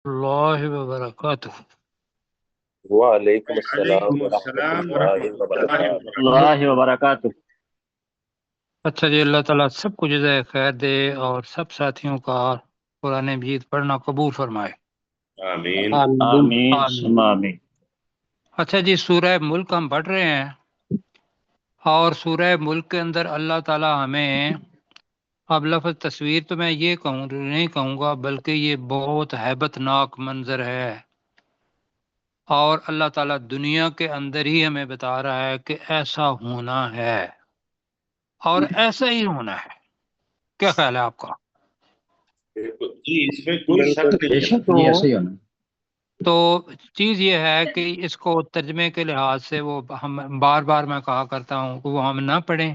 اللہ وبرکاتہ۔ وعلیکم السلام وعلیکم ورحمۃ السلام اللہ ورحمۃ اللہ وبرکاتہ۔ وبرکاتہ۔ اللہ وبرکاتہ۔ اچھا جی، اللہ تعالیٰ سب کو جزائے خیر دے اور سب ساتھیوں کا قرآن مجید پڑھنا قبول فرمائے۔ آمین۔ آمین آمین۔ ثم آمین۔ اچھا جی، سورہ ملک ہم پڑھ رہے ہیں، اور سورہ ملک کے اندر اللہ تعالیٰ ہمیں، اب لفظ تصویر تو میں یہ نہیں کہوں گا، بلکہ یہ بہت ہیبت ناک منظر ہے، اور اللہ تعالیٰ دنیا کے اندر ہی ہمیں بتا رہا ہے کہ ایسا ہونا ہے اور ایسا ہی ہونا ہے۔ کیا خیال ہے آپ کا؟ بالکل جی، اس میں کوئی شک بے نہیں ہے۔ شک یہ ایسے ہی ہونا۔ تو چیز یہ ہے کہ اس کو ترجمے کے لحاظ سے وہ ہم بار بار میں کہا کرتا ہوں کہ وہ ہم نہ پڑھیں،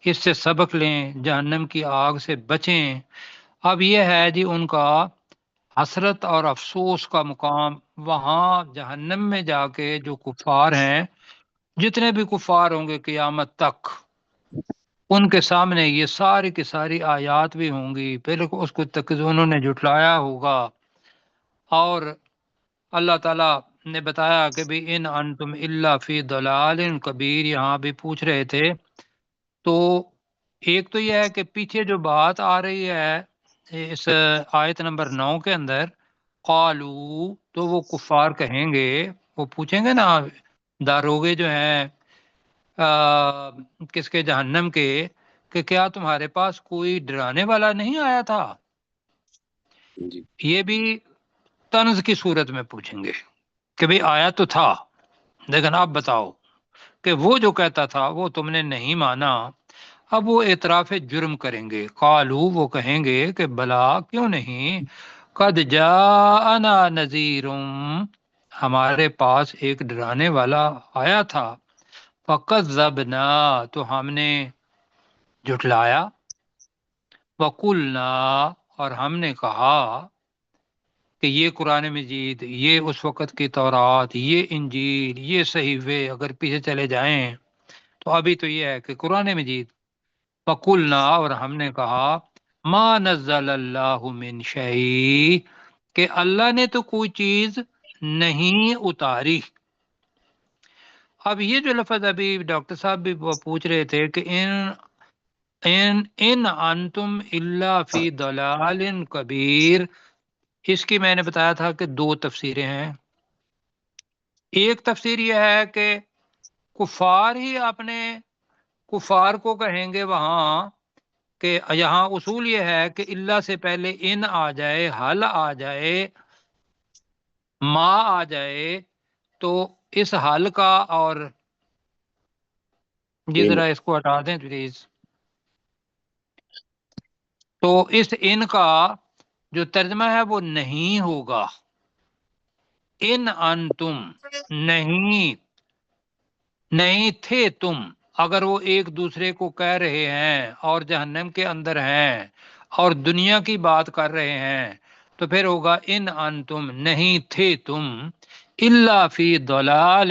اس سے سبق لیں، جہنم کی آگ سے بچیں۔ اب یہ ہے جی ان کا حسرت اور افسوس کا مقام، وہاں جہنم میں جا کے جو کفار ہیں، جتنے بھی کفار ہوں گے قیامت تک، ان کے سامنے یہ ساری کی ساری آیات بھی ہوں گی، پھر اس کو تک انہوں نے جھٹلایا ہوگا، اور اللہ تعالیٰ نے بتایا کہ بھی ان انتم الا فی ضلال کبیر، یہاں بھی پوچھ رہے تھے۔ تو ایک تو یہ ہے کہ پیچھے جو بات آ رہی ہے اس آیت نمبر 9 کے اندر، قالو، تو وہ کفار کہیں گے، وہ پوچھیں گے نا داروغے جو ہیں کس کے، جہنم کے، کہ کیا تمہارے پاس کوئی ڈرانے والا نہیں آیا تھا؟ جی یہ بھی طنز کی صورت میں پوچھیں گے کہ بھئی آیا تو تھا، لیکن آپ بتاؤ کہ وہ جو کہتا تھا وہ تم نے نہیں مانا۔ اب وہ اعتراف جرم کریں گے، قالو، وہ کہیں گے کہ بلا، کیوں نہیں، قد جاءنا نذیر، ہمارے پاس ایک ڈرانے والا آیا تھا، فکذبنا، تو ہم نے جھٹلایا، وقلنا، اور ہم نے کہا کہ یہ قرآن مجید، یہ اس وقت کی تورات، یہ انجیل، یہ صحیفے اگر پیچھے چلے جائیں تو ابھی تو یہ ہے کہ قرآن مجید، فقلنا، اور ہم نے کہا، ما نزل اللہ من شیء، کہ اللہ نے تو کوئی چیز نہیں اتاری۔ اب یہ جو لفظ ابھی ڈاکٹر صاحب بھی وہ پوچھ رہے تھے کہ ان انتم الا فی ضلال کبیر، اس کی میں نے بتایا تھا کہ دو تفسیریں ہیں۔ ایک تفسیر یہ ہے کہ کفار ہی اپنے کفار کو کہیں گے وہاں، کہ یہاں اصول یہ ہے کہ اللہ سے پہلے ان آ جائے، حل آ جائے، ما آ جائے، تو اس حل کا، اور جی ذرا اس کو ہٹا دیں پلیز، تو اس ان کا جو ترجمہ ہے وہ نہیں ہوگا، ان انتم، نہیں، نہیں تھے تم، اگر وہ ایک دوسرے کو کہہ رہے ہیں اور جہنم کے اندر ہیں اور دنیا کی بات کر رہے ہیں، تو پھر ہوگا ان انتم، نہیں تھے تم، الا فی ضلال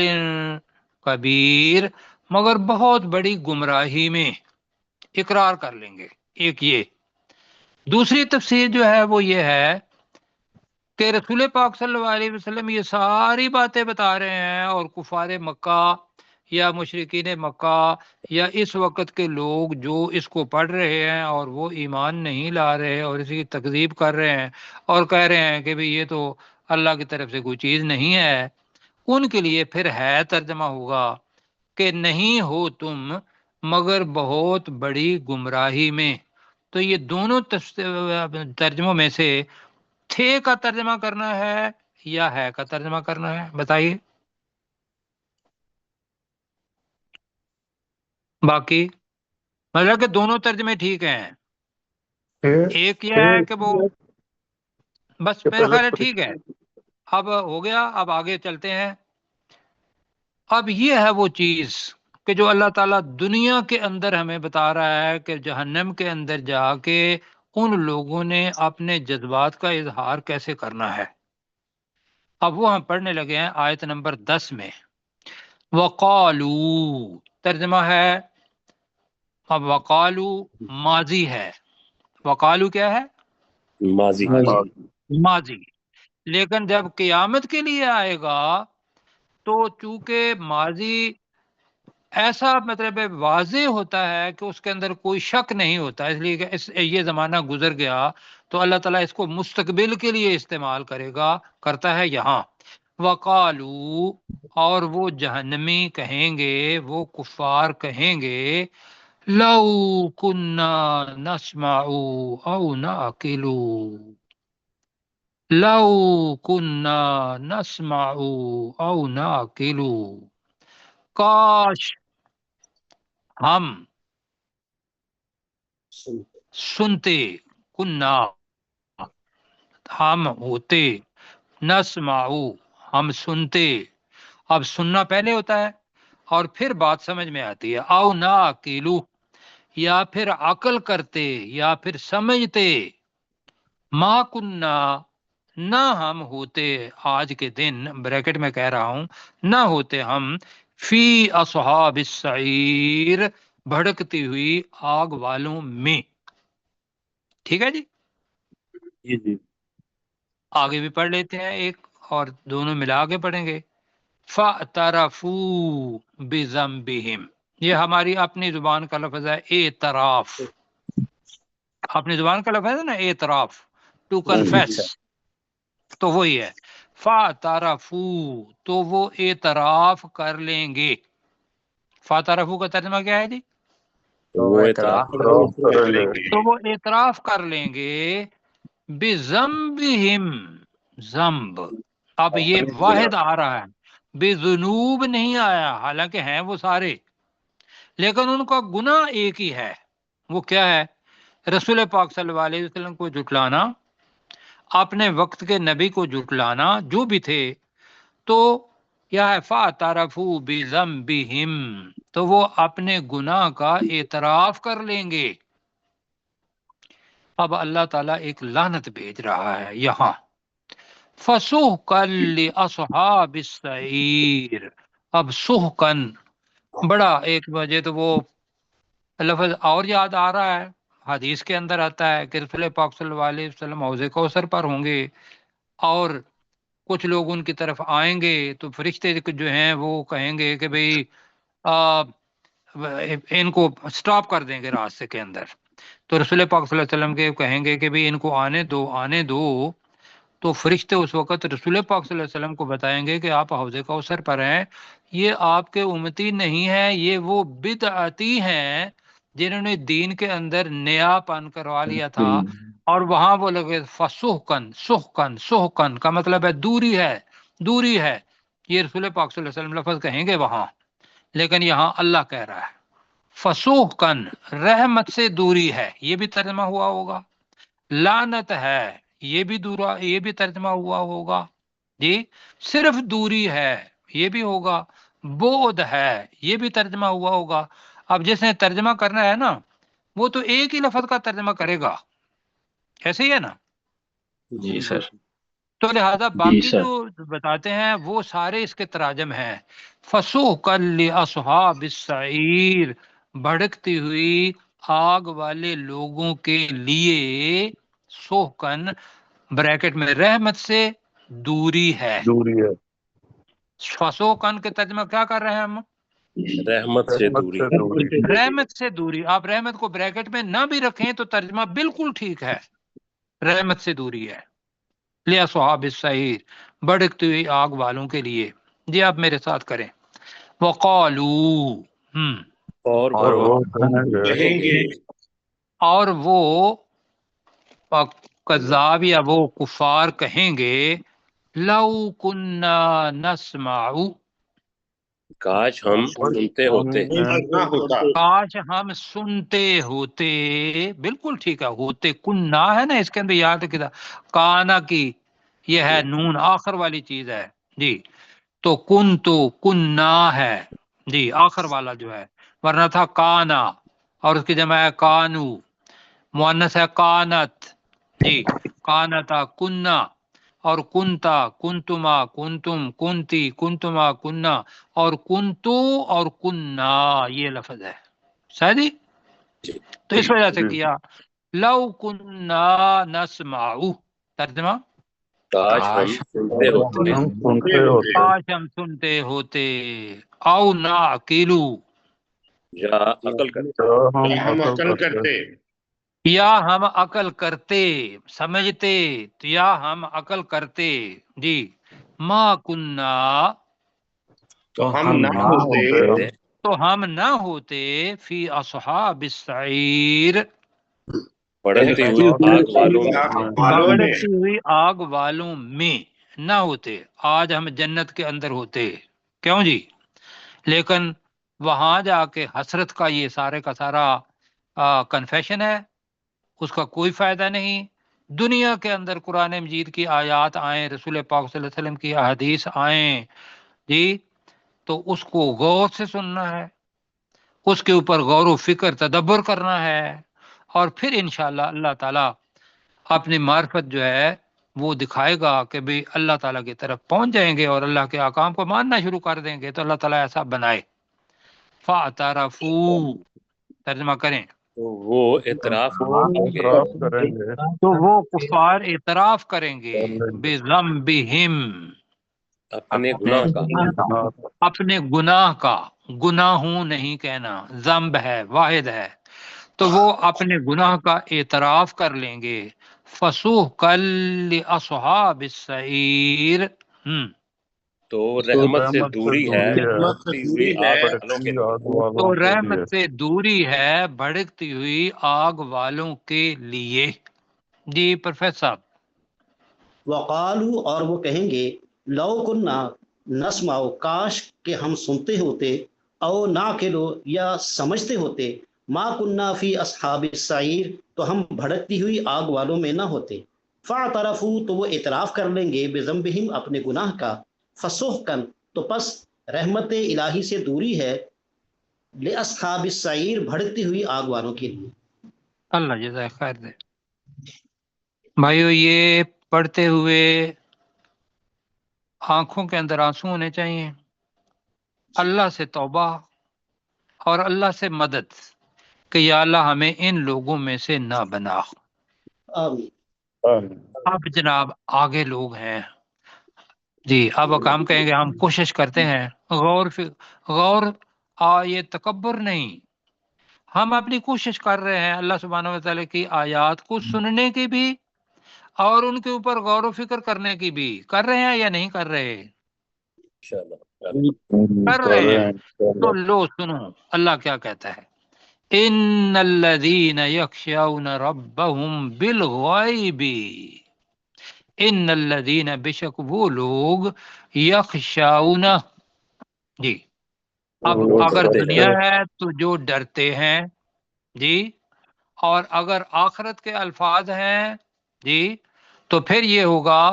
کبیر، مگر بہت بڑی گمراہی میں، اقرار کر لیں گے۔ ایک یہ دوسری تفسیر جو ہے وہ یہ ہے کہ رسول پاک صلی اللہ علیہ وسلم یہ ساری باتیں بتا رہے ہیں، اور کفار مکہ یا مشرکین مکہ یا اس وقت کے لوگ جو اس کو پڑھ رہے ہیں اور وہ ایمان نہیں لا رہے اور اس کی تکذیب کر رہے ہیں اور کہہ رہے ہیں کہ بھئی یہ تو اللہ کی طرف سے کوئی چیز نہیں ہے، ان کے لیے پھر ہے ترجمہ ہوگا کہ نہیں ہو تم مگر بہت بڑی گمراہی میں۔ تو یہ دونوں ترجموں میں سے تھے کا ترجمہ کرنا ہے یا ہے کا ترجمہ کرنا ہے، بتائیے۔ باقی مطلب کہ دونوں ترجمے ٹھیک ہیں، ایک یہ ہے کہ وہ، بس میرا خیال ہے ٹھیک ہے، اب ہو گیا، اب آگے چلتے ہیں۔ اب یہ ہے وہ چیز کہ جو اللہ تعالیٰ دنیا کے اندر ہمیں بتا رہا ہے کہ جہنم کے اندر جا کے ان لوگوں نے اپنے جذبات کا اظہار کیسے کرنا ہے۔ اب وہ ہم پڑھنے لگے ہیں آیت نمبر 10 میں، وقالو، ترجمہ ہے، اب وقالو ماضی ہے، وقالو کیا ہے؟ ماضی۔ ماضی، لیکن جب قیامت کے لیے آئے گا تو چونکہ ماضی ایسا مطلب واضح ہوتا ہے کہ اس کے اندر کوئی شک نہیں ہوتا، اس لیے کہ یہ زمانہ گزر گیا تو اللہ تعالیٰ اس کو مستقبل کے لیے استعمال کرتا ہے یہاں۔ وقالو، اور وہ جہنمی کہیں گے، وہ کفار کہیں گے، لو کنا نسمع او نعقل، لو کنا نسمع او نعقل، کاش ہم سنتے، کنا ہم ہوتے، نسمعو ہم سنتے، اب سننا پہلے ہوتا ہے اور پھر بات سمجھ میں آتی ہے، او نعقلو، یا پھر عقل کرتے یا پھر سمجھتے، ما کننا، نہ ہم ہوتے، آج کے دن بریکٹ میں کہہ رہا ہوں، نہ ہوتے ہم، فی اصحاب السعیر، بھڑکتی ہوئی آگ والوں میں۔ ٹھیک ہے جی، جی جی آگے بھی پڑھ لیتے ہیں ایک اور دونوں ملا کے پڑھیں گے۔ فَاعْتَرَفُوا بِذَنبِهِمْ، یہ ہماری اپنی زبان کا لفظ ہے، اعتراف، اپنی زبان کا لفظ ہے نا، اعتراف، ٹو کنفیس، تو وہی ہے، فَاعْتَرَفُوا، تو وہ اعتراف کر لیں گے۔ فَاعْتَرَفُوا کا ترجمہ کیا ہے جی؟ وہ اعتراف کر لیں گے۔ تو وہ اعتراف کر لیں گے، بِذَنبِهِمْ، ذنب، اب یہ واحد آ رہا ہے، بے ذنوب نہیں آیا، حالانکہ ہیں وہ سارے، لیکن ان کا گناہ ایک ہی ہے۔ وہ کیا ہے؟ رسول پاک صلی اللہ علیہ وسلم کو جھٹلانا، اپنے وقت کے نبی کو جھٹلانا، جو بھی تھے، تو کیا ہے؟ فَاعْتَرَفُوا بِذَنبِهِمْ، تو وہ اپنے گناہ کا اعتراف کر لیں گے۔ اب اللہ تعالیٰ ایک لعنت بھیج رہا ہے یہاں، فَسُحْقًا لِأَصْحَابِ السَّعِيرِ، اب سحقن، بڑا ایک وجہ تو وہ لفظ اور یاد آ رہا ہے، حدیث کے اندر آتا ہے کہ رسول پاک صلی اللہ علیہ وسلم حوض کوثر پر ہوں گے اور کچھ لوگ ان کی طرف آئیں گے تو فرشتے جو ہیں وہ کہیں گے کہ بھئی ان کو سٹاپ کر دیں گے راستے کے اندر، تو رسول پاک صلی اللہ علیہ وسلم کے کہیں گے کہ بھئی ان کو آنے دو، آنے دو، تو فرشتے اس وقت رسول پاک صلی اللہ علیہ وسلم کو بتائیں گے کہ آپ حوض کوثر پر ہیں، یہ آپ کے امتی نہیں ہیں، یہ وہ بدعتی ہیں جنہوں نے دین کے اندر نیا پن کروا لیا تھا، اور وہاں وہ لگے فسحقن، سحقن، سحقن کا مطلب ہے دوری ہے، دوری ہے، یہ رسول پاک صلی اللہ علیہ وسلم لفظ کہیں گے وہاں، لیکن یہاں اللہ کہہ رہا ہے فسحقن، رحمت سے دوری ہے، یہ بھی ترجمہ ہوا ہوگا، لعنت ہے، یہ بھی دورا، یہ بھی ترجمہ ہوا ہوگا جی، صرف دوری ہے، یہ بھی ہوگا، بعد ہے، یہ بھی ترجمہ ہوا ہوگا۔ اب جس نے ترجمہ کرنا ہے نا، وہ تو ایک ہی لفظ کا ترجمہ کرے گا، ایسے ہی ہے نا، جی سر تو لہذا باقی جو بتاتے ہیں وہ سارے اس کے تراجم ہیں۔ فسحقا لاصحاب السعیر، بھڑکتی ہوئی آگ والے لوگوں کے لیے، سحقن بریکٹ میں رحمت سے دوری ہے۔ فسحقا کے ترجمہ کیا کر رہے ہیں ہم؟ رحمت سے دوری، رحمت سے دوری، آپ رحمت کو بریکٹ میں نہ بھی رکھیں تو ترجمہ بالکل ٹھیک ہے، رحمت سے دوری ہے، لیا صحاب السعیر، بھڑکتی ہوئی آگ والوں کے لیے۔ جی آپ میرے ساتھ کریں، وقالو، اور وہ کہیں گے، اور وہ کذاب یا وہ کفار کہیں گے، لو کننا نسمع، کاش ہم سنتے ہوتے، نہ ہوتا، کاش ہم سنتے ہوتے، بالکل ٹھیک ہے، ہوتے، کننا ہے نا اس کے اندر، یاد رکھیے کانا کی یہ ہے نون آخر والی چیز ہے جی، تو کننا ہے جی آخر والا جو ہے، ورنہ تھا کانا، اور اس کی جمع ہے کانو، مؤنث ہے کانت جی، کانتا کننا، اور کنتا کنتما کنتم کنتی کنتما کننا، اور کنتو اور کننا، یہ لفظ ہے صحیح جی، تو اس وجہ سے کیا لو کننا نسمع، ترجمہ کاش ہم سنتے ہوتے ہم سنتے ہوتے کاش ہم سنتے ہوتے، او نہ اکیلو، یا عقل کرتے، یا ہم عقل کرتے، یا ہم عقل کرتے، سمجھتے، تو یا ہم عقل کرتے جی، ما کننا، تو ہم نہ ہوتے تو ہم نہ ہوتے فی اصحاب السعیر، بھڑکتی ہوئی آگ والوں میں بڑھتی ہوئی آگ والوں میں نہ ہوتے، آج ہم جنت کے اندر ہوتے، کیوں جی؟ لیکن وہاں جا کے حسرت کا یہ سارے کا سارا کنفیشن ہے، اس کا کوئی فائدہ نہیں۔ دنیا کے اندر قرآن مجید کی آیات آئیں، رسول پاک صلی اللہ علیہ وسلم کی احادیث آئیں جی، تو اس کو غور سے سننا ہے، اس کے اوپر غور و فکر تدبر کرنا ہے، اور پھر انشاءاللہ اللہ تعالیٰ اپنی معرفت جو ہے وہ دکھائے گا کہ بھی اللہ تعالیٰ کی طرف پہنچ جائیں گے اور اللہ کے احکام کو ماننا شروع کر دیں گے، تو اللہ تعالیٰ ایسا بنائے۔ فَاعْتَرَفُوا، ترجمہ کریں، تو وہ اعتراف کریں گے، اعتراف کریں گے تو وہ کفار اعتراف کریں گے بِذَنبِهِمْ، اپنے گناہ کا، اپنے گناہ کا، گناہوں نہیں کہنا، ذنب ہے، واحد ہے، تو وہ اپنے گناہ کا اعتراف کر لیں گے۔ فَسُحْقًا لِأَصْحَابِ السَّعِيرِ، تو رحمت سے رحمت دوری ہے بھڑکتی ہوئی آگ والوں کے لیے، تو رحمت سے دوری ہے بھڑکتی ہوئی آگ والوں کے لیے۔ جی پروفیسر صاحب، وقالو، اور وہ کہیں گے، لو کننا نسمع، کاش کہ ہم سنتے ہوتے، او ناقلو، یا سمجھتے ہوتے، ما کننا فی اصحاب السعیر، تو ہم بھڑکتی ہوئی آگ والوں میں نہ ہوتے۔ فاعترفوا، تو وہ اعتراف کر لیں گے، بذنبہم، اپنے گناہ کا، فسحقاً، تو پس رحمت الہی سے دوری ہے، لاصحاب السعیر، بھڑکتی ہوئی آگ والوں کے لیے۔ اللہ جزائے خیر دے۔ بھائیو، یہ پڑھتے ہوئے آنکھوں کے اندر آنسو ہونے چاہیے، اللہ سے توبہ اور اللہ سے مدد کہ یا اللہ ہمیں ان لوگوں میں سے نہ بنا۔ آمین۔ اب جناب آگے لوگ ہیں جی، اب ہم کہیں گے ہم کوشش کرتے ہیں، غور یہ تکبر نہیں، ہم اپنی کوشش کر رہے ہیں اللہ سبحانہ و تعالیٰ کی آیات کو سننے کی بھی اور ان کے اوپر غور و فکر کرنے کی بھی، کر رہے ہیں یا نہیں کر رہے؟ انشاءاللہ کر رہے ہیں۔ تو لو سنو اللہ کیا کہتا ہے، ان الذین یخشون ربهم بالغیب، ان الذین، بے شک وہ لوگ، یخشون، جی اب اگر دنیا ہے تو جو ڈرتے ہیں جی، اور اگر آخرت کے الفاظ ہیں جی تو پھر یہ ہوگا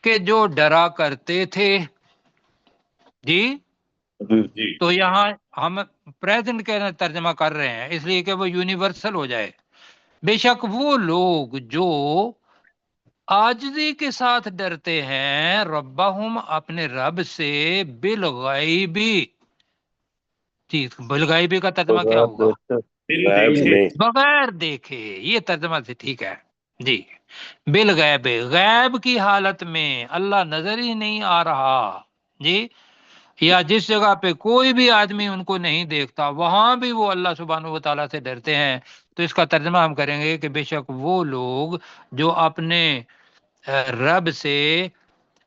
کہ جو ڈرا کرتے تھے جی، تو یہاں ہم پریزنٹ کے ترجمہ کر رہے ہیں اس لیے کہ وہ یونیورسل ہو جائے۔ بے شک وہ لوگ جو عاجزی کے ساتھ ڈرتے ہیں، ربہم، اپنے رب سے، بالغیبی، جی بالغیبی کا ترجمہ کیا ہوگا؟ غیب میں، بغیر دیکھے، یہ ترجمہ سے ٹھیک ہے جی، بالغیب، غیب کی حالت میں، اللہ نظر ہی نہیں آ رہا جی، یا جس جگہ پہ کوئی بھی آدمی ان کو نہیں دیکھتا وہاں بھی وہ اللہ سبحانہ و تعالیٰ سے ڈرتے ہیں، تو اس کا ترجمہ ہم کریں گے کہ بے شک وہ لوگ جو اپنے رب سے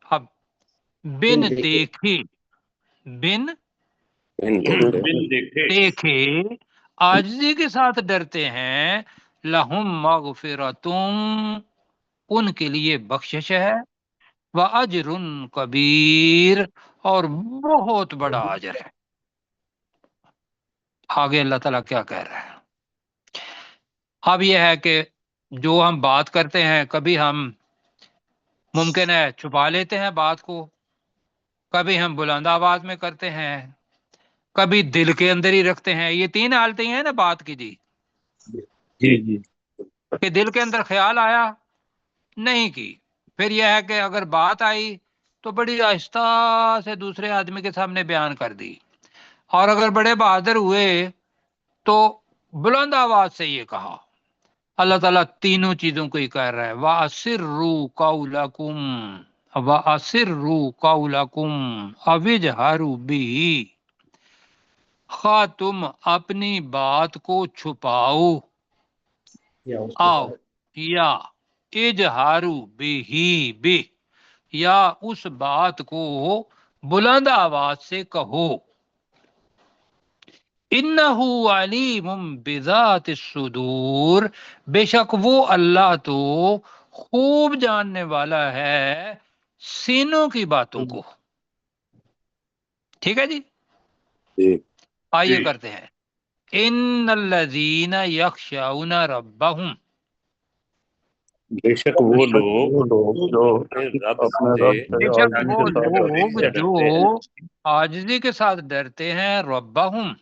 اب بن دیکھی، بن دیکھے عاجزی کے ساتھ ڈرتے ہیں، لہم مغفرتم، ان کے لیے بخشش ہے، وَأَجْرٌ کبیر، اور بہت بڑا اجر ہے۔ آگے اللہ تعالیٰ کیا کہہ رہا ہے؟ اب یہ ہے کہ جو ہم بات کرتے ہیں کبھی ہم ممکن ہے چھپا لیتے ہیں بات کو، کبھی ہم بلند آواز میں کرتے ہیں، کبھی دل کے اندر ہی رکھتے ہیں، یہ تین حالتیں ہیں نا بات کی جی، جی کہ دل کے اندر خیال آیا نہیں کی، پھر یہ ہے کہ اگر بات آئی تو بڑی آہستہ سے دوسرے آدمی کے سامنے بیان کر دی، اور اگر بڑے بہادر ہوئے تو بلند آواز سے یہ کہا۔ اللہ تعالیٰ تینوں چیزوں کو ہی کہہ رہا ہے، وَأَسِرُّوا قَوْلَكُمْ، وَأَسِرُّوا قَوْلَكُمْ أَوِ اجْهَرُوا بِهِ، خواہ تم اپنی بات کو چھپاؤ آؤ یا اجہارو بھی یا اس بات کو بلند آواز سے کہو، انہو علیم بذات الصدور، بے شک وہ اللہ تو خوب جاننے والا ہے سینوں کی باتوں کو۔ ٹھیک ہے جی، آئیے کرتے ہیں۔ ان الذین یخشون ربہم، بے شک وہ لوگ جو اپنے رب اپنے سے رب بے سے شک وہ عاجزی کے ساتھ لوگ ڈرتے جو ہیں، عاجزی کے ساتھ ڈرتے ہیں، ربہم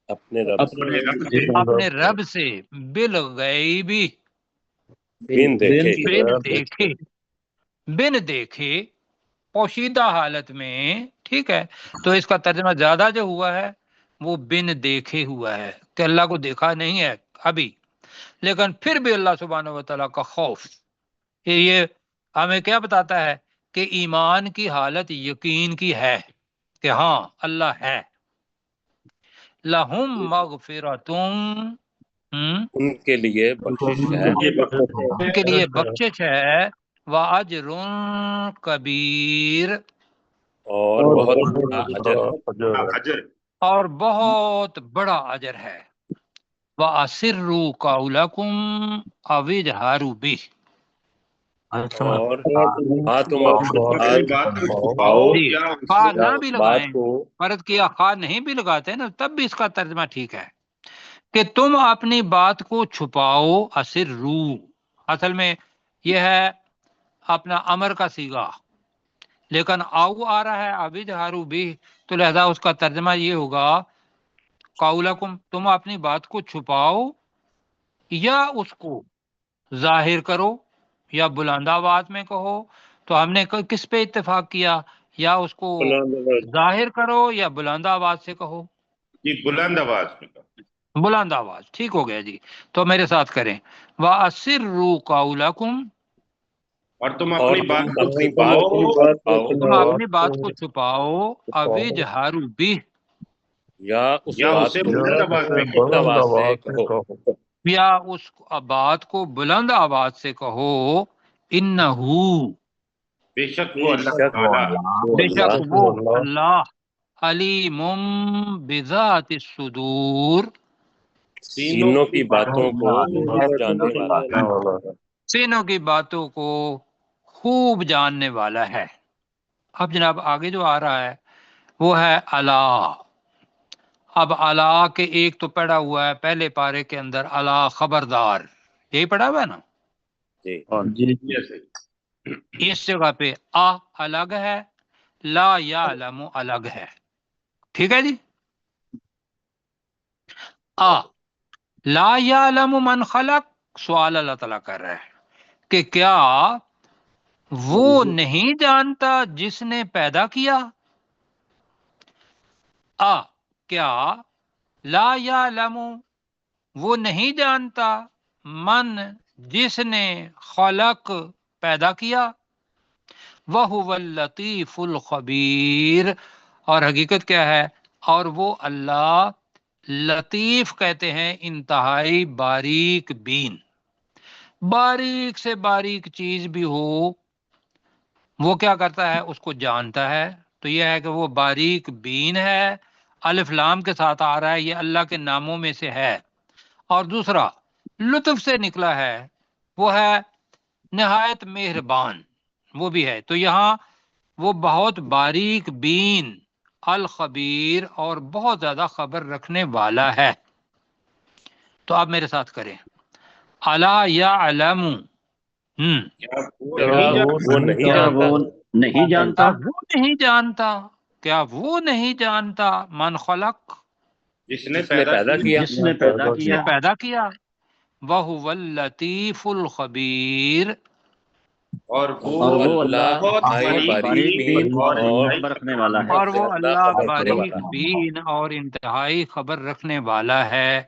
اپنے رب سے اپنے رب سے اپنے رب سے، بالغیبی بن دیکھے بن دیکھے، بن دیکھے پوشیدہ حالت میں، ٹھیک ہے۔ تو اس کا ترجمہ زیادہ جو ہوا ہے وہ بن دیکھے ہوا ہے کہ اللہ کو دیکھا نہیں ہے ابھی، لیکن پھر بھی اللہ سبحانہ و تعالیٰ کا خوف، یہ ہمیں کیا بتاتا ہے کہ ایمان کی حالت یقین کی ہے کہ ہاں اللہ ہے۔ لہم مغفرتم، ان کے لیے بخشش ہے ان کے لیے بخشش ہے، وَأَجْرٌ کبیر، اور بہت بڑا اجر ہے۔ اجر اور بہت بڑا اجر ہے۔ وَأَسِرُّوا قَوْلَكُمْ أَوِ اجْهَرُوا بِهِ، اور تم اپنی اپنی بات بات کو چھپاؤ جی، یا اس خواہ سے نہ یا بھی اس لگائیں، بات کو فرض کیا خواہ نہیں بھی لگاتے نا تب بھی اس کا ترجمہ ٹھیک ہے کہ تم اپنی بات کو چھپاؤ۔ اسرو اصل میں یہ ہے اپنا امر کا صیغہ، لیکن آؤ آ رہا ہے ابھی جہارو بھی، تو لہذا اس کا ترجمہ یہ ہوگا قولکم، تم اپنی بات کو چھپاؤ یا اس کو ظاہر کرو یا بلند آواز میں کہو۔ تو ہم نے کس پہ اتفاق کیا؟ یا اس کو ظاہر کرو یا بلند آواز سے کہو؟ جی بلند آواز میں کہا۔ بلند آواز، ٹھیک ہو گیا جی۔ تو میرے ساتھ کریں، وَأَسِرُّوا قَوْلَكُمْ، اور تم اور اپنی بات تم کو اپنی بات کو چھپاؤ تم اپنی بات کو چھپاؤ، اوی جہارو بھی، یا اس یا بات اسے کو بلند آواز میں بلند کہو، آواز سے کہو، یا اس بات کو بلند آواز سے کہو، انہو، بے شک وہ بے اللہ شک تعالیٰ وہ بے شک اللہ وہ اللہ، علیم بذات الصدور، سینوں کی باتوں کو خوب جاننے والا ہے۔ سینوں کی باتوں کو خوب جاننے والا ہے۔ اب جناب آگے جو آ رہا ہے وہ ہے اللہ۔ اب اللہ کے ایک تو پڑھا ہوا ہے پہلے پارے کے اندر، اللہ خبردار، یہی پڑھا ہوا ہے نا؟ جی اس جگہ پہ آ الگ ہے، لا یعلم الگ ہے، ٹھیک ہے جی۔ آ لا یعلم من خلق، سوال اللہ تعالیٰ کر رہا ہے کہ کیا وہ نہیں جانتا جس نے پیدا کیا؟ کیا لا یعلم وہ نہیں جانتا، من جس نے خلق پیدا کیا، وَهُوَ اللطیف الخبیر، اور حقیقت کیا ہے، اور وہ اللہ لطیف کہتے ہیں انتہائی باریک بین، باریک سے باریک چیز بھی ہو وہ کیا کرتا ہے، اس کو جانتا ہے۔ تو یہ ہے کہ وہ باریک بین ہے، الف لام کے ساتھ آ رہا ہے، یہ اللہ کے ناموں میں سے ہے۔ اور دوسرا لطف سے نکلا ہے، وہ ہے نہایت مہربان، وہ بھی ہے۔ تو یہاں وہ بہت باریک بین، الخبیر، اور بہت زیادہ خبر رکھنے والا ہے۔ تو آپ میرے ساتھ کریں، الا یعلم، وہ نہیں کیا جانتا، وہ نہیں جانتا، کیا وہ نہیں جانتا، کیا وہ نہیں جانتا، من خلق، جس نے جس نے پیدا پیدا کیا، جس نے پیدا جس نے کیا، پیدا کیا، وَهُوَ اللطیف الخبیر، اور اور وہ وہ اللہ بہت انتہائی باریک بین اور اور انتہائی خبر رکھنے والا ہے۔ اور وہ زیادہ اللہ خبر رکھنے باریک والا ہے۔ بین اور انتہائی خبر رکھنے والا ہے۔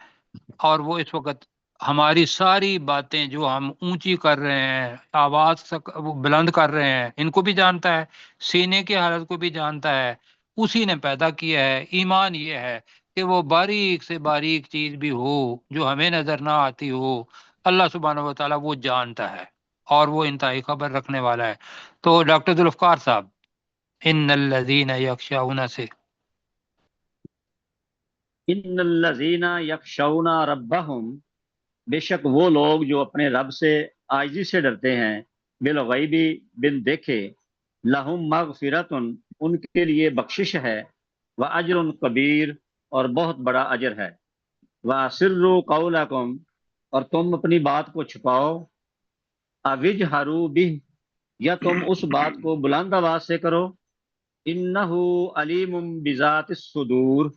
اور وہ اس وقت ہماری ساری باتیں جو ہم اونچی کر رہے ہیں، آواز وہ بلند کر رہے ہیں، ان کو بھی جانتا ہے، سینے کی حالت کو بھی جانتا ہے، اسی نے پیدا کیا ہے۔ ایمان یہ ہے کہ وہ باریک سے باریک چیز بھی ہو جو ہمیں نظر نہ آتی ہو، اللہ سبحانہ و تعالیٰ وہ جانتا ہے اور وہ انتہائی خبر رکھنے والا ہے۔ تو ڈاکٹر ذوالفقار صاحب، ان الذین یخشون سے ان الذین یخشون ربہم، بے شک وہ لوگ جو اپنے رب سے عاجزی سے ڈرتے ہیں، بالغیبی بن دیکھے، لہم مغفرۃ، ان کے لیے بخشش ہے، واجر کبیر، اور بہت بڑا اجر ہے، واسروا قولکم، اور تم اپنی بات کو چھپاؤ، اوجہروا بہ، یا تم اس بات کو بلند آواز سے کرو، انہ علیم بذات الصدور،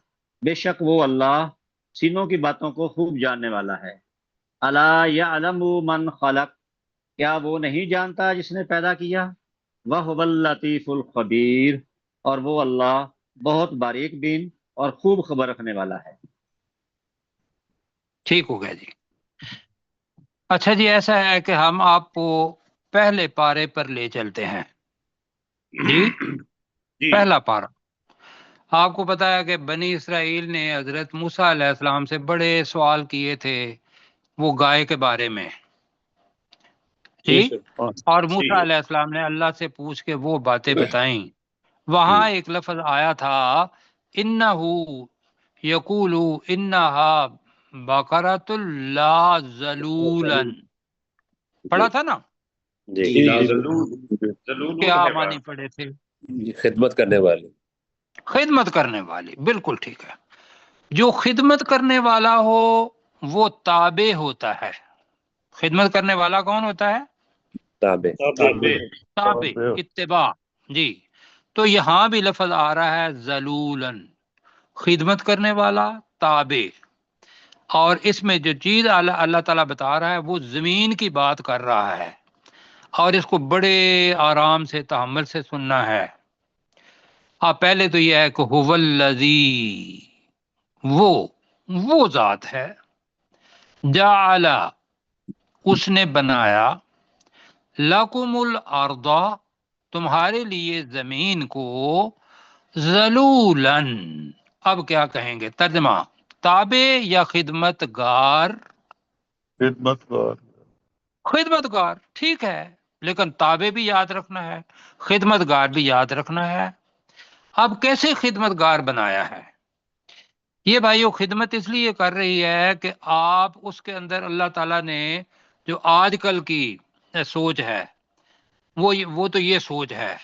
بے شک وہ اللہ سینوں کی باتوں کو خوب جاننے والا ہے، الا یعلم من خلق، کیا وہ نہیں جانتا جس نے پیدا کیا، وہو اللطیف الخبیر، اور وہ اللہ بہت باریک بین اور خوب خبر رکھنے والا ہے۔ ٹھیک ہو گیا جی۔ اچھا جی، ایسا ہے کہ ہم آپ کو پہلے پارے پر لے چلتے ہیں جی۔ جی پہلا پارہ، آپ کو پتا ہے کہ بنی اسرائیل نے حضرت موسیٰ علیہ السلام سے بڑے سوال کیے تھے وہ گائے کے بارے میں جی، اور موسیٰ علیہ السلام نے اللہ سے پوچھ کے وہ باتیں بتائیں۔ وہاں ایک لفظ آیا تھا، انہو یقولو انہا بقرۃ لا ذلولن، پڑھا تھا نا؟ جی لا ذلول کیا ہے معنی پڑھے تھے؟ خدمت کرنے والی، خدمت کرنے والی، بالکل ٹھیک ہے۔ جو خدمت کرنے والا ہو وہ تابع ہوتا ہے۔ خدمت کرنے والا کون ہوتا ہے؟ تابع، تابع، اتباع جی۔ تو یہاں بھی لفظ آ رہا ہے ذلولن، خدمت کرنے والا، تابع، اور اس میں جو چیز اللہ تعالیٰ بتا رہا ہے وہ زمین کی بات کر رہا ہے، اور اس کو بڑے آرام سے تحمل سے سننا ہے۔ آپ پہلے تو یہ ہے کہ هو الذی، وہ ذات ہے، جعل، اس نے بنایا، لکم الارض، تمہارے لیے زمین کو، ذلولن، اب کیا کہیں گے ترجمہ، تابع یا خدمت گار؟ خدمت گار، خدمت گار ٹھیک ہے، لیکن تابع بھی یاد رکھنا ہے، خدمت گار بھی یاد رکھنا ہے۔ اب کیسے خدمت گار بنایا ہے؟ یہ بھائیو خدمت اس لیے کر رہی ہے کہ آپ اس کے اندر اللہ تعالیٰ نے جو آج کل کی سوچ ہے وہ تو یہ سوچ ہے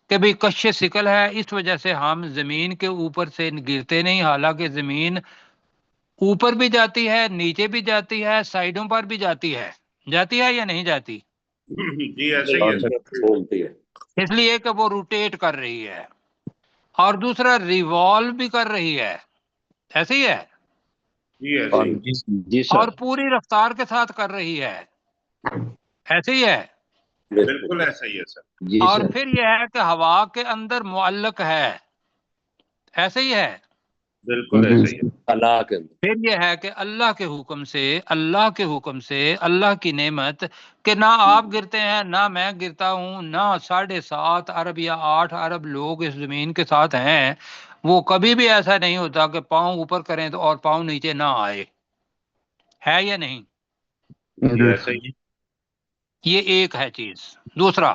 کہ بھئی کش سکل ہے، اس وجہ سے ہم زمین کے اوپر سے گرتے نہیں، حالانکہ زمین اوپر بھی جاتی ہے، نیچے بھی جاتی ہے، سائیڈوں پر بھی جاتی ہے یا نہیں جاتی؟ جی ایسا ہی ہے سر۔ بولتی ہے، اس لیے کہ وہ روٹیٹ کر رہی ہے، اور دوسرا ریوالو بھی کر رہی ہے، ایسے ہی ہے، جی ایسا ہی جی اور سر، پوری رفتار کے ساتھ کر رہی ہے، ایسے ہی ہے۔ بالکل ایسا ہی ہے سر۔ جی اور سر، پھر یہ ہے کہ ہوا کے اندر معلق ہے، ایسے ہی ہے۔ بالکل ایسا ہی ہے۔ اللہ کے اندر، پھر یہ ہے کہ اللہ کے حکم سے اللہ کی نعمت کہ نہ آپ گرتے ہیں نہ میں گرتا ہوں، نہ 7.5 ارب یا 8 ارب لوگ اس زمین کے ساتھ ہیں، وہ کبھی بھی ایسا نہیں ہوتا کہ پاؤں اوپر کریں تو اور پاؤں نیچے نہ آئے، ہے یا نہیں؟ جی ایسا ہی ہے۔ یہ ایک ہے چیز۔ دوسرا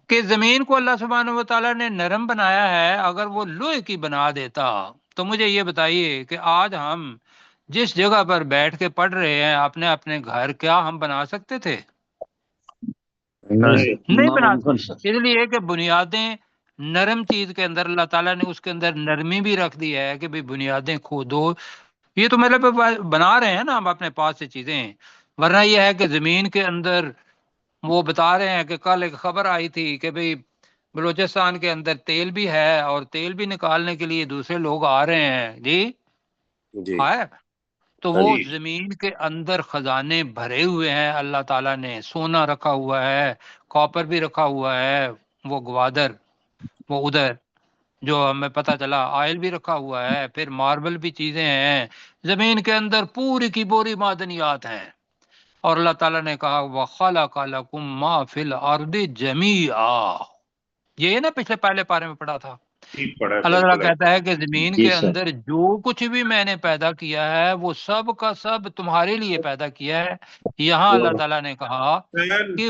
کہ زمین کو اللہ سبحانہ و تعالیٰ نے نرم بنایا ہے، اگر وہ لوہے کی بنا دیتا تو مجھے یہ بتائیے کہ آج ہم جس جگہ پر بیٹھ کے پڑھ رہے ہیں اپنے اپنے گھر، کیا ہم بنا سکتے تھے؟ نہیں بنا ناممکن سکتے، سر، اس لیے کہ بنیادیں نرم چیز کے اندر اللہ تعالیٰ نے اس کے اندر نرمی بھی رکھ دی ہے کہ بھئی بنیادیں کھودو، یہ تو مطلب بنا رہے ہیں نا ہم اپنے پاس سے چیزیں، ورنہ یہ ہے کہ زمین کے اندر وہ بتا رہے ہیں کہ کل ایک خبر آئی تھی کہ بھئی بلوچستان کے اندر تیل بھی ہے اور تیل بھی نکالنے کے لیے دوسرے لوگ آ رہے ہیں جی، جی ہے تو ہاں وہ جی زمین کے اندر خزانے بھرے ہوئے ہیں، اللہ تعالیٰ نے سونا رکھا ہوا ہے، کاپر بھی رکھا ہوا ہے، وہ گوادر وہ ادھر جو ہمیں پتہ چلا آئل بھی رکھا ہوا ہے، پھر ماربل بھی چیزیں ہیں، زمین کے اندر پوری کی پوری معدنیات ہیں. اور اللہ تعالیٰ نے کہا وَخَلَقَ لَكُم مَّا فِي الْأَرْضِ جَمِيعًا. یہ نا پچھلے پہلے پارے میں پڑھا تھا. ٹھیک پڑھا ہے، اللہ تعالیٰ بالکل کہتا ہے کہ زمین جی کے سر. اندر جو کچھ بھی میں نے پیدا کیا ہے وہ سب کا سب تمہارے لیے پیدا کیا ہے. یہاں اللہ تعالیٰ نے کہا کہ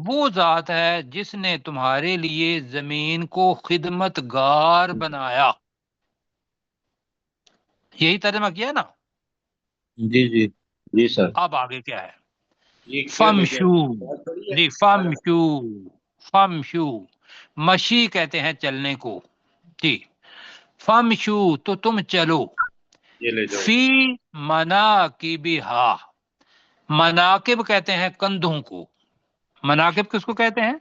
وہ ذات ہے جس نے تمہارے لیے زمین کو خدمت گار بنایا. یہی ترجمہ کیا نا. جی جی جی سر. اب آگے کیا ہے؟ یہ کیا فمشو. جی فمشو. فمشو مشی کہتے ہیں چلنے کو. جی فمشو تو تم چلو. یہ لے جاؤ. فی مناکبہا. مناکب کہتے ہیں کندھوں کو. مناکب کس کو کہتے ہیں؟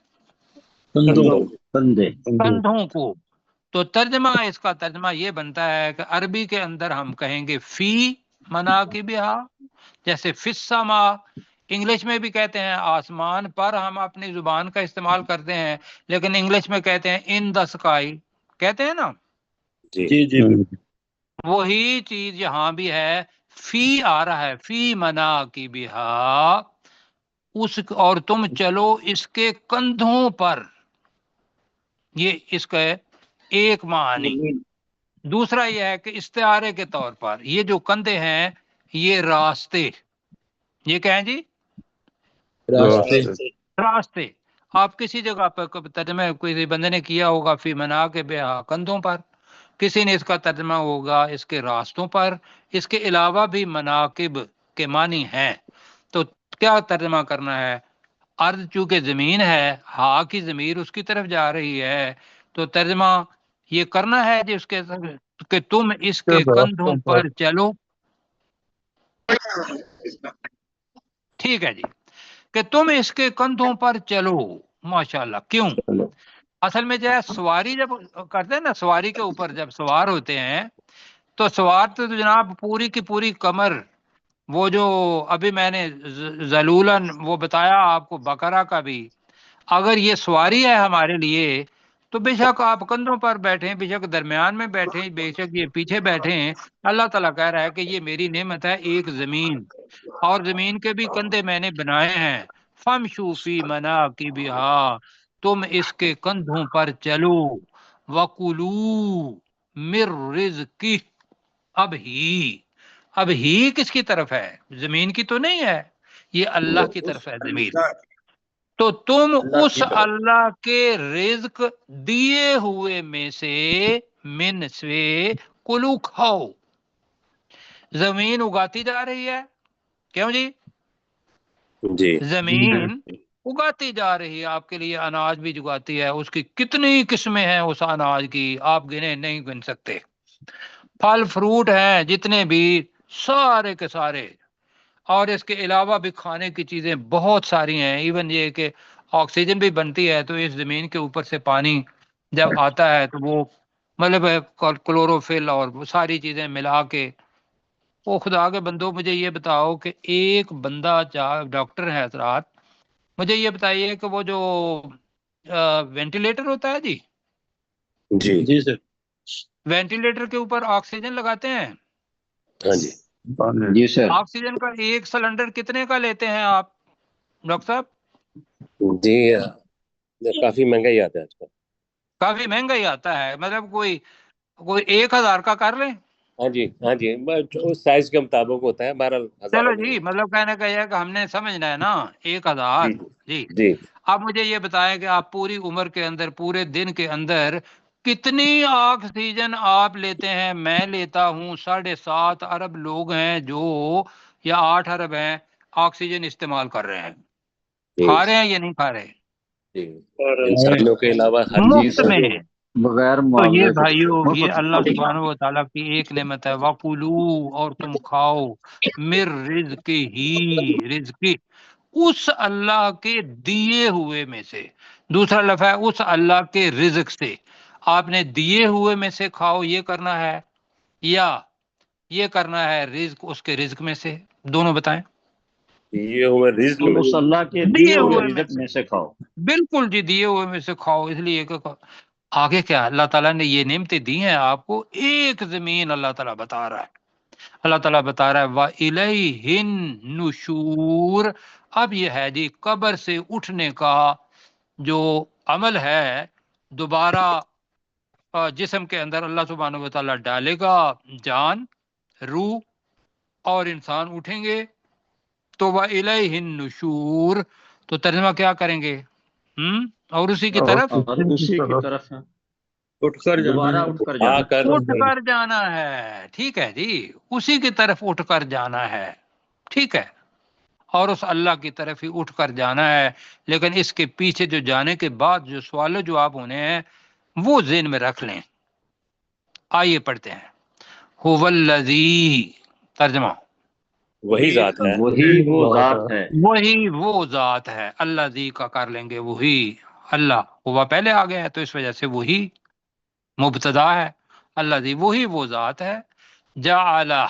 بندے. کندھوں کو. تو ترجمہ اس کا ترجمہ یہ بنتا ہے کہ عربی کے اندر ہم کہیں گے فی مناکبہا، جیسے فی السما. انگلش میں بھی کہتے ہیں آسمان پر، ہم اپنی زبان کا استعمال کرتے ہیں، لیکن انگلش میں کہتے ہیں ان دا اسکائی، کہتے ہیں نا. جی جی وہی چیز یہاں بھی ہے، فی آ رہا ہے، فی مناکبہا اس، اور تم چلو اس کے کندھوں پر. یہ اس کا ایک معنی. دوسرا یہ ہے کہ استعارے کے طور پر یہ جو کندھے ہیں یہ راستے. یہ کیا ہیں جی؟ راستے. آپ کسی جگہ پر ترجمہ کسی بندے نے کیا ہوگا فی مناکبہا کندھوں پر، کسی نے اس کا ترجمہ ہوگا اس کے راستوں پر. اس کے علاوہ بھی مناکب کے معنی ہیں. تو کیا ترجمہ کرنا ہے؟ ارض چونکہ زمین ہے، ہا کی ضمیر اس کی طرف جا رہی ہے، تو ترجمہ یہ کرنا ہے جی اس کے کہ تم اس کے کندھوں پر چلو. ٹھیک ہے جی، کہ تم اس کے کندھوں پر چلو. ماشاءاللہ. کیوں؟ اصل میں جو ہے سواری جب کرتے ہیں نا، سواری کے اوپر جب سوار ہوتے ہیں تو سوار تو جناب پوری کی پوری کمر، وہ جو ابھی میں نے ذلولن وہ بتایا آپ کو بقرہ کا بھی، اگر یہ سواری ہے ہمارے لیے تو بے شک آپ کندھوں پر بیٹھیں، بے شک درمیان میں بیٹھیں، بے شک یہ پیچھے بیٹھیں. اللہ تعالیٰ کہہ رہا ہے کہ یہ میری نعمت ہے ایک زمین، اور زمین کے بھی کندھے میں نے بنائے ہیں. فمشو فی مناکبہا تم اس کے کندھوں پر چلو. وَکُلُوا مِن رِزْقِہ. اب ہی کس کی طرف ہے؟ زمین کی تو نہیں ہے، یہ اللہ کی طرف ہے زمین. تو تم اس اللہ کے رزق دیے ہوئے میں سے من سے کلو کھاؤ. زمین اگاتی جا رہی ہے. کیوں جی؟ جی زمین اگاتی جا رہی ہے، آپ کے لیے اناج بھی اگاتی ہے. اس کی کتنی قسمیں ہیں اس اناج کی، آپ گنے نہیں گن سکتے. پھل فروٹ ہیں جتنے بھی، سارے کے سارے. اور اس کے علاوہ بھی کھانے کی چیزیں بہت ساری ہیں. ایون یہ کہ آکسیجن بھی بنتی ہے تو اس زمین کے اوپر سے پانی جب آتا ہے تو وہ مطلب کلوروفل اور وہ ساری چیزیں ملا کے. وہ خدا کے بندو مجھے یہ بتاؤ کہ ایک بندہ ڈاکٹر ہے حضرات، مجھے یہ بتائیے کہ وہ جو وینٹیلیٹر ہوتا ہے جی، جی جی سر. وینٹیلیٹر کے اوپر آکسیجن لگاتے ہیں. ہاں جی جی سر. آکسیجن کا ایک سلنڈر کتنے کا لیتے ہیں آپ ڈاکٹر صاحب؟ جی کافی مہنگا ہی آتا ہے آج کل. کافی مہنگا ہی آتا ہے، مطلب کوئی 1000 کا کر لیں. ہاں جی ہاں جی، اس سائز کے مطابق ہوتا ہے. 12,000. چلو جی، مطلب کہنے کا یہ ہے کہ ہم نے سمجھنا ہے نا 1000. جی جی اب مجھے یہ بتائیں کہ آپ پوری عمر کے اندر، پورے دن کے اندر کتنی آکسیجن آپ لیتے ہیں؟ میں لیتا ہوں 7.5 ارب لوگ ہیں جو، یا 8 ارب ہیں آکسیجن استعمال کر رہے ہیں. کھا رہے ہیں یا نہیں کھا رہے؟ جی. انسانوں کے علاوہ ہر چیز مفت میں. بغیر تو یہ معاوضے کے. بھائیو یہ اللہ سبحانہ و تعالیٰ کی ایک نعمت ہے. وَقُلُوا اور تم کھاؤ، مِن رِزْقِہِ رزقی، اس اللہ کے دیے ہوئے میں سے. دوسرا لفظ ہے اس اللہ کے رزق سے. آپ نے دیے ہوئے میں سے کھاؤ یہ کرنا ہے، یا یہ کرنا ہے رزق اس کے رزق میں سے؟ دونوں بتائیں. یہ ہوئے رزق میں اس اللہ کے دیے دیے ہوئے ہوئے رزق میں سے کھاؤ. بالکل جی، دیے ہوئے میں سے کھاؤ. اس لیے کہ آگے کیا اللہ تعالیٰ نے یہ نعمتیں دی ہیں آپ کو، ایک زمین اللہ تعالیٰ بتا رہا ہے، اللہ تعالیٰ بتا رہا ہے وَإِلَيْهِ النُّشُورُ، اب یہ ہے جی قبر سے اٹھنے کا جو عمل ہے، دوبارہ جسم کے اندر اللہ سبحانہ و تعالیٰ ڈالے گا جان، روح، اور انسان اٹھیں گے، تو وَإِلَيْهِ النُّشُورُ، تو ترجمہ کیا کریں گے؟ اور اسی کی طرف اسی کی طرف اٹھ کر دوبارہ جانا، اٹھ کر جانا، اٹھ کر جانا ہے، ٹھیک ہے جی، اسی کی طرف اٹھ کر جانا ہے، ٹھیک ہے، اور اس اللہ کی طرف ہی اٹھ کر جانا ہے، لیکن اس کے پیچھے جو جانے کے بعد جو سوال و جواب ہونے ہیں وہ ذہن میں رکھ لیں۔ آئیے پڑھتے ہیں، هو الذی، ترجمہ وہی ذات ہے، وہی وہ ذات ہے، وہی وہ ذات ہے، اللہ ذی کا کر لیں گے وہی، اللہ ہوا پہلے آ گیا ہے تو اس وجہ سے وہی مبتدا ہے، اللہ ذی وہی وہ ذات ہے، جعلہ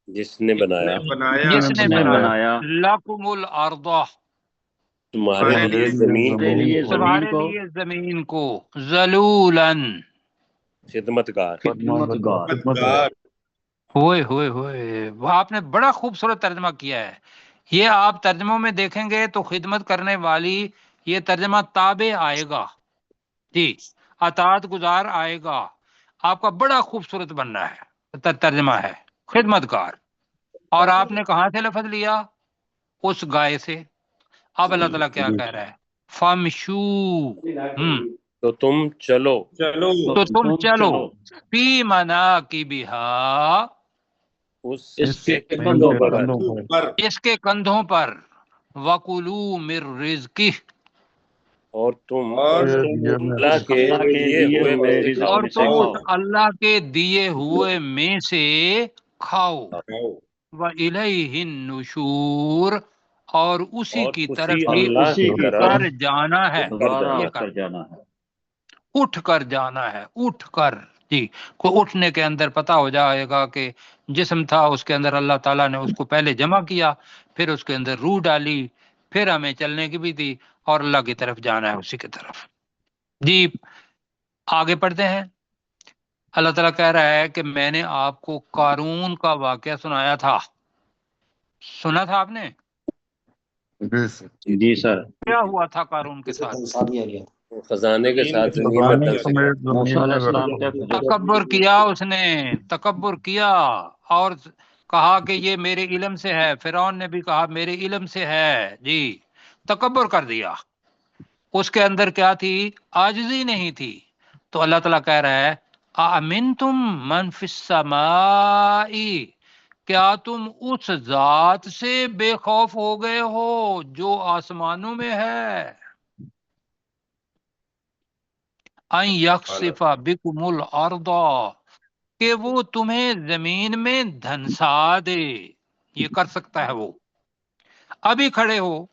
جس نے بنایا بنایا جس نے بنایا لکم الارض تمہارے ہمارے لیے زمین تمہارے لیے کو تمہارے زمین کو لیے زمین کو ذلولن، خدمتگار، خدمتگار، خدمتگار، ہوئے ہوئے ہوئے، وہ آپ نے بڑا خوبصورت ترجمہ کیا ہے، یہ آپ ترجموں میں دیکھیں گے تو خدمت کرنے والی یہ ترجمہ تابع آئے گا جی، اطاعت گزار آئے گا، آپ کا بڑا خوبصورت بننا ہے، ترجمہ ہے خدمتگار، اور آپ نے کہاں سے لفظ لیا؟ اس گائے سے۔ اب اللہ تعالیٰ کیا کہہ رہا ہے؟ فمشو، تو تم چلو چلو تو تم چلو فی مناکبہا، اس کے کندھوں پر، پر اس کے کندھوں پر، وَكُلُوا مِن رِزْقِهِ، اور تم اور اللہ کے دیے ہوئے میں سے رزق کھاؤ، اور میں سے تم کھاؤ، اس اللہ کے دیے ہوئے میں سے کھاؤ، کھاؤ، وَإِلَيْهِ النُّشُورُ، اور اسی اور کی اسی طرف ہی اللہ اسی کی کی طرف کر جانا ہے، دوبارہ یہ اٹھ کر جانا ہے، اٹھ کر جانا ہے، اٹھ کر جی، کو اٹھنے کے اندر پتہ ہو جائے گا کہ جسم تھا اس کے اندر اللہ تعالیٰ نے اس کو پہلے جمع کیا، پھر اس کے اندر روح ڈالی، پھر ہمیں چلنے کی بھی تھی، اور اللہ کی طرف جانا ہے اسی کی طرف جی۔ آگے پڑھتے ہیں، اللہ تعالیٰ کہہ رہا ہے کہ میں نے آپ کو قارون کا واقعہ سنایا تھا، سنا تھا آپ نے؟ جی سر، کیا ہوا تھا قارون کے ساتھ؟ خزانے کے ساتھ زمین میں دنس گیا، موسیٰ علیہ السلام کے تکبر کیا اس نے، تکبر کیا، اور کہا کہ یہ میرے علم سے ہے، فرعون نے بھی کہا میرے علم سے ہے جی، تکبر کر دیا، اس کے اندر کیا تھی؟ عاجزی نہیں تھی، تو اللہ تعالیٰ کہہ رہا ہے اَأَمِنْتُمْ مَنْ فِي السَّمَاءِ، کیا تم اس ذات سے بے خوف ہو گئے ہو جو آسمانوں میں ہے، ان یخسف بکم الارض، کہ وہ تمہیں زمین میں دھنسا دے، یہ کر سکتا ہے وہ، ابھی کھڑے ہو،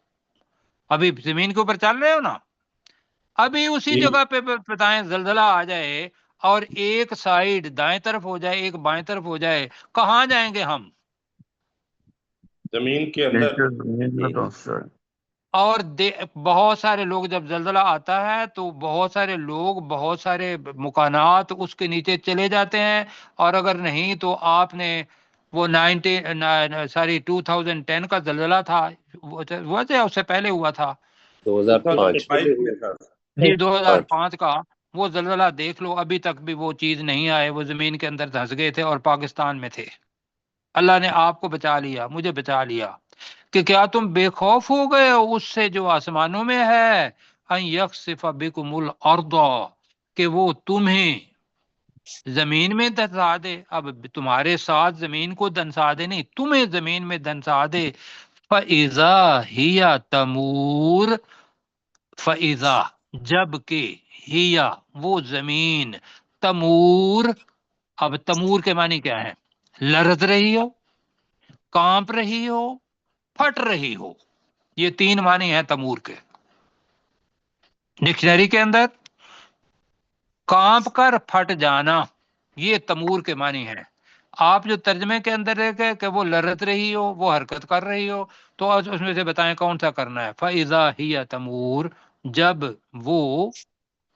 ابھی زمین کے اوپر چل رہے ہو نا، ابھی اسی جگہ پہ بتائیں زلزلہ آ جائے اور ایک سائیڈ دائیں طرف ہو جائے ایک بائیں طرف ہو جائے، کہاں جائیں گے ہم؟ زمین کے اندر، اور بہت سارے لوگ جب زلزلہ آتا ہے تو بہت سارے لوگ بہت سارے مکانات اس کے نیچے چلے جاتے ہیں، اور اگر نہیں تو آپ نے وہ 2010 کا زلزلہ تھا، وہ اس سے پہلے ہوا تھا 2005 میں تھا، جی 2005 کا وہ زلزلہ دیکھ لو، ابھی تک بھی وہ چیز نہیں آئے، وہ زمین کے اندر دھنس گئے تھے اور پاکستان میں تھے، اللہ نے آپ کو بچا لیا، مجھے بچا لیا، کہ کیا تم بے خوف ہو گئے ہو اس سے جو آسمانوں میں ہے، ان یخسف بکم الارض، کہ وہ تمہیں زمین میں دھنسا دے، اب تمہارے ساتھ زمین کو دھنسا دے نہیں، تمہیں زمین میں دھنسا دے، فَإِذَا هِيَ تَمُورُ، فَإِذَا، جب کہ، ہیا وہ زمین، تمور، اب تمور کے معنی کیا ہے؟ لرز رہی ہو، کانپ رہی ہو، پھٹ رہی ہو، یہ تین معنی ہیں تمور کے ڈکشنری کے اندر، کانپ کر پھٹ جانا، یہ تمور کے معنی ہے، آپ جو ترجمے کے اندر رہ کہ وہ لرز رہی ہو، وہ حرکت کر رہی ہو، تو اس میں سے بتائیں کون سا کرنا ہے؟ فَإِذَا هِيَ تَمُورُ، جب وہ